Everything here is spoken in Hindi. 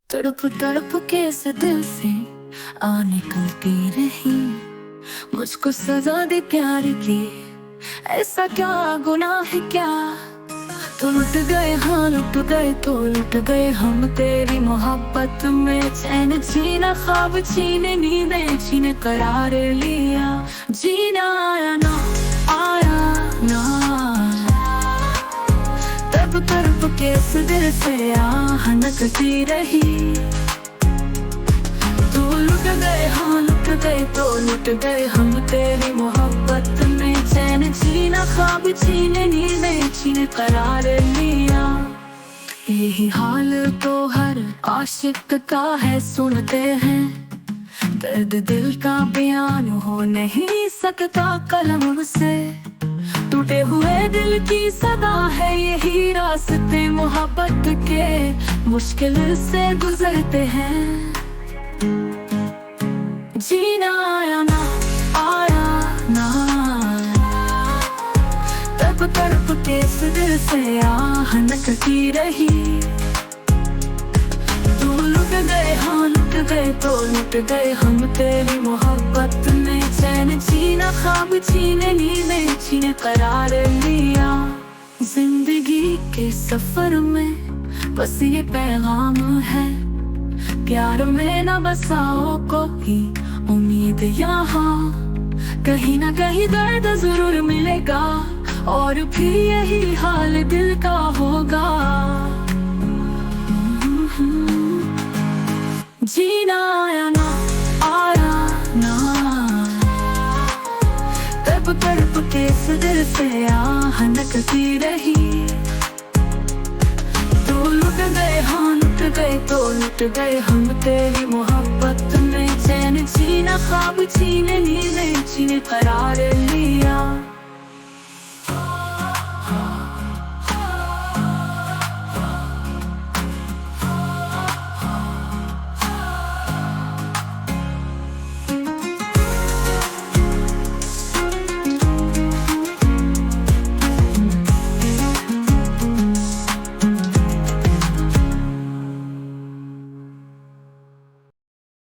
तड़प तड़प के इस दिल से आ निकलती रही, मुझको सजा दे प्यार की। ऐसा क्या गुनाह है क्या, तो लुट गए, हाँ लुट गए, तो लुट गए हम तेरी मोहब्बत में। चैन जीना ख्वाब छीने, नींदें छीने, करार लिया। जीना आया ना, आया ना, तब तड़प के इस दिल से आह नकती रही। तू लुट गए, हाँ लुट गए, तो लुट गए हम तेरी मोहब्बत में। चैन जीना ख्वाब छीने, नींदें छीने, करार लिया। यही हाल तो हर आशिक का है, सुनते हैं दर्द दिल का बयान हो नहीं सकता कलम से। टूटे हुए दिल की सदा है यही रास्ते मोहब्बत के, मुश्किल से गुजरते हैं। जीना आया ना, आया ना, तब तड़प के इस दिल से आह नकती रही। तू लुट गए, हाँ लुट गए, तो लुट गए हम तेरी मोहब्बत में। चैन जीना ख्वाब छीने, नींदें छीने, करार लिया। जिंदगी के सफर में बस ये पैगाम है, प्यार में न बसाओ कोई उम्मीद यहाँ। कहीं ना कहीं दर्द जरूर मिलेगा, और फिर यही हाल दिल का होगा। जीना आया ना, आया ना, तब तड़प के इस दिल से आह नकती रही। तो लुट गए, हाँ लुट गए, तो लुट गए हम तेरी मोहब्बत में। चैन जीना ख्वाब छीने, नींदें छीने, करार लिया।